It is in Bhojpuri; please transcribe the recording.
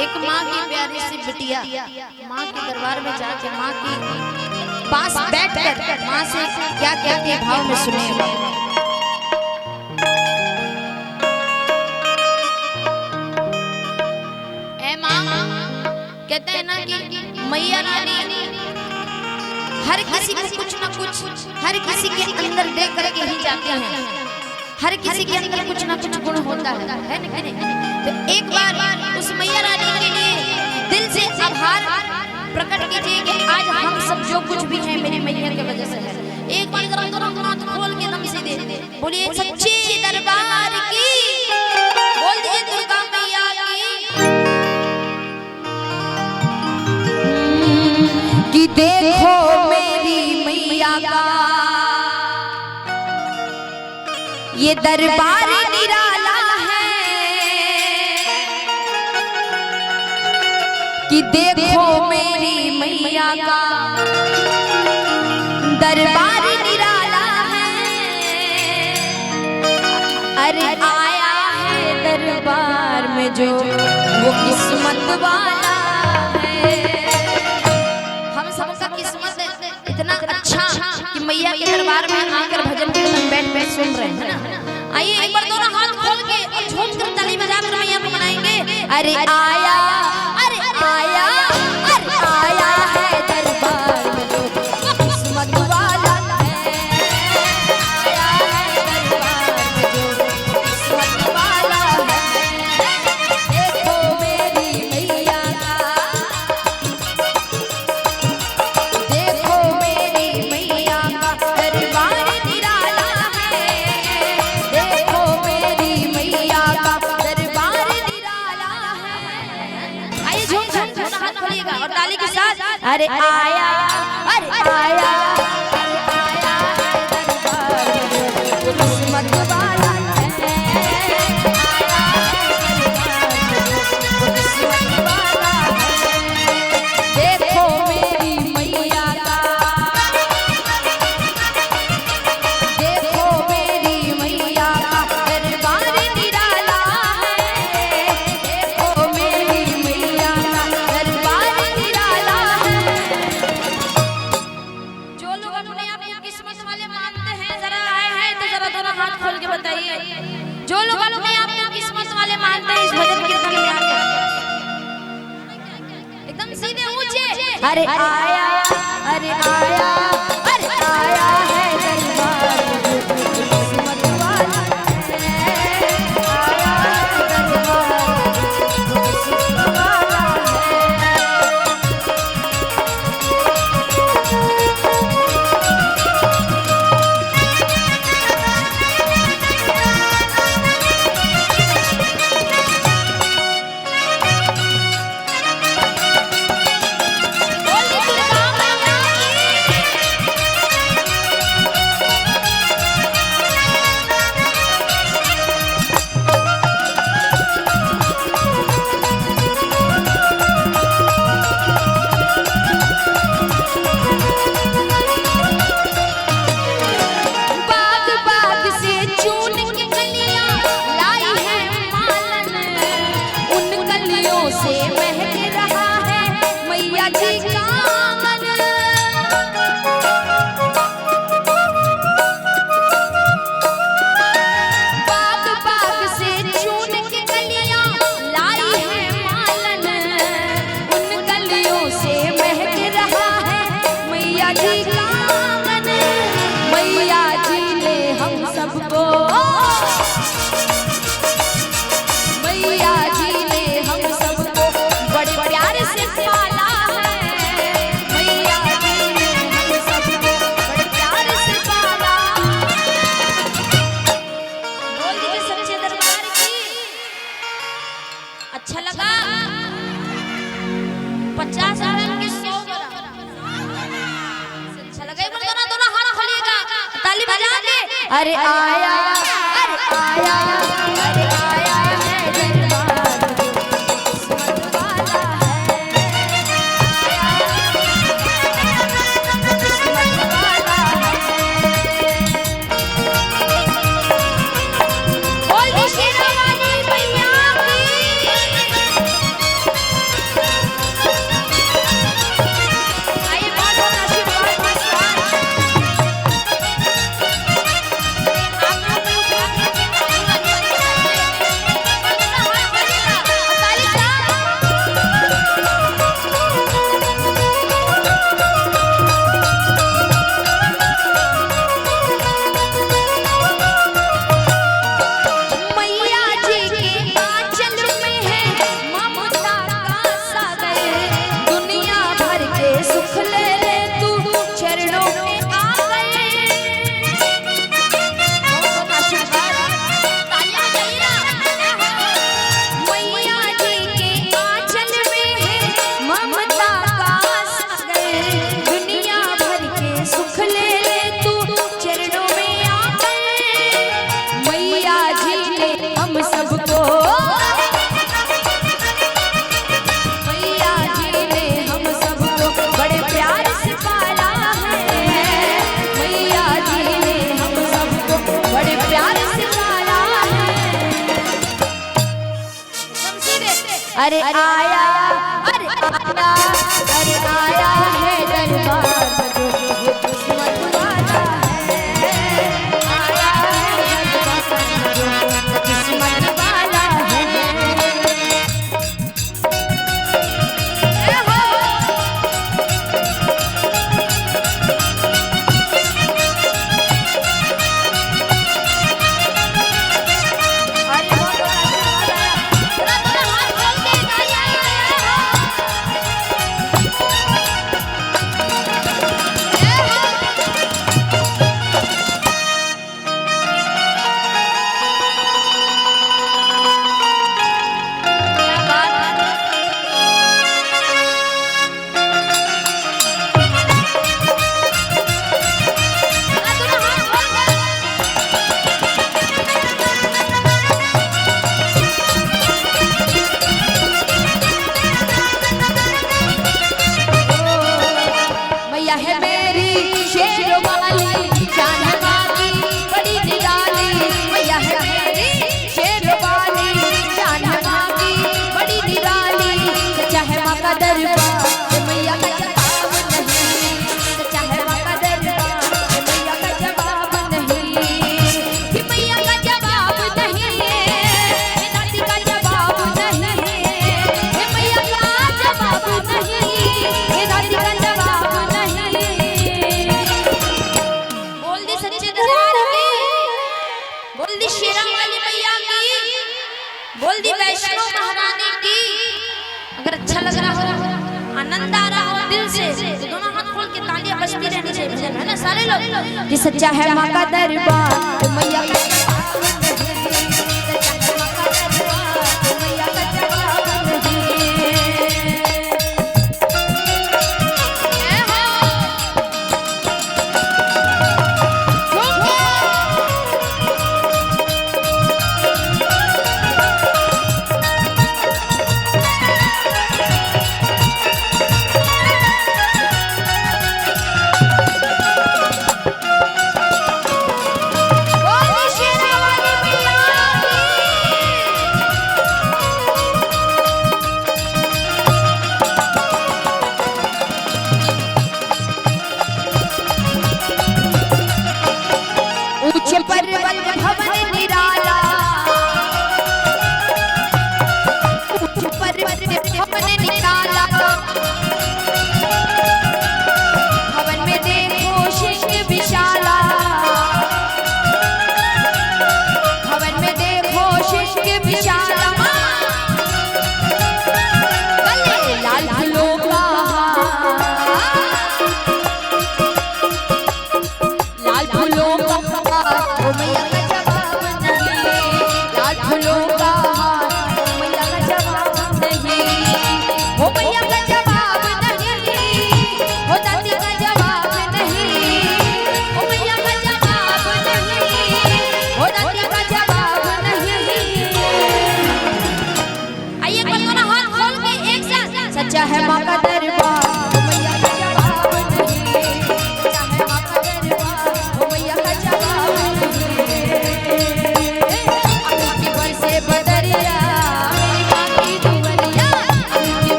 एक माँ की प्यारी सी बिटिया माँ के दरबार में जाके माँ की पास बैठकर माँ से क्या क्या के भाव में सुने। ए माँ, कहते हैं ना कि मैया रानी हर किसी को कुछ ना कुछ हर किसी के अंदर दे करके ही जाते हैं। हर किसी के अंदर कुछ ना कुछ गुण होता है ना नहीं? तो एक बार उस मैया रानी के लिए दिल से आभार प्रकट कीजिए कि आज हम सब जो कुछ भी हैं मेरी मैया की वजह से है। एक बार जरा हाथ खोल के दम से दे बोलिए सच्चे दरबार की, बोल दीजिए दुर्गा मैया की कि देखो मेरी मैया का ये दरबार निराला है, कि देखो मेरी मैया का दरबार निराला है। अरे आया है दरबार में जो वो किस्मत वाला है। हम सबका किस्मत इतना अच्छा कि मैया के दरबार में आकर भजन कीर्तन बैठ बैठ सुन रहे हैं ना। आइए एक बार दोनों हाथ खोल के और झूम कर ताली बजाकर मैया को मनाएंगे। अरे आया है दरबार में जो किस्मत वाला है। आया है दरबार में जो किस्मत वाला है। देखो मेरी मैया का, देखो मेरी मैया का दरबार निराला है। देखो मेरी मैया का दरबार निराला है। आइए झूम झूम हाथ खोलिएगा और ताली के साथ अरे आया है दरबार में जो किस्मत वाला है। आया है दरबार में जो किस्मत वाला है। देखो मेरी मैया का, देखो मेरी मैया का दरबार निराला है। देखो मेरी मैया का दरबार निराला है। जो लोग अपने आप को किस्मत वाले मानते हैं जरा आए हैं तो जरा दोनों हाथ खोल के बताइए। जो लोग अपने आप को किस्मत वाले मानते हैं इस भजन कीर्तन में आके एकदम सीधे ऊंचे अरे आया है दरबार में जो किस्मत वाला है। आया है दरबार में जो किस्मत वाला है। बोलिए दुर्गा मैया बाग बाग से चून के कलियां लाई है मालन, उन कलियों से महक रहा है मैया जी का आंगन। बाग बाग से चून के कलियां लाई है मालन, उन कलियों से महक रहा है मैया जी का आंगन। मैया जी ने हम सबको, मैया जी ने हम सबको बड़े प्यार से पाला है। मैया जी ने हम सबको बड़े प्यार से पाला। बोल दीजिए सच्चे दरबार की। अच्छा लगा 50 आदमी के 100 अच्छा लगा। एक बार दोनों हाथ खोलिएगा ताली बजा के अरे आया है दरबार में जो किस्मत वाला है। आया है किस्मत वाला है। बोल दी शेरा वाली मैया की। अरे आया, अरे आया, अरे आया है दरबार जो किस्मत वाला है, आया है दरबार जो किस्मत वाला है। है मेरी शेर वाली जान बाकी बड़ी निराली, मैया है मेरी शेर वाली जान बाकी बड़ी निराली। सच्चा है माँ का दरबार मैया का जवाब नहीं, सच्चा है माँ का दरबार मैया का जवाब नहीं, कि मैया का जवाब नहीं, दादी का जवाब नहीं, मैया का जवाब नहीं, दादी का जवाब बोल दी शेरा वाली मैया की, बोल दी वैष्णो महारानी की। अगर अच्छा लग रहा हो, आनंद आ रहा हो दिल से, तो दोनों हाथ खोल के तालियां बजती रहनी चाहिए, भजन है ना सारे लोग। कि सच्चा है माँ का दरबार मैया का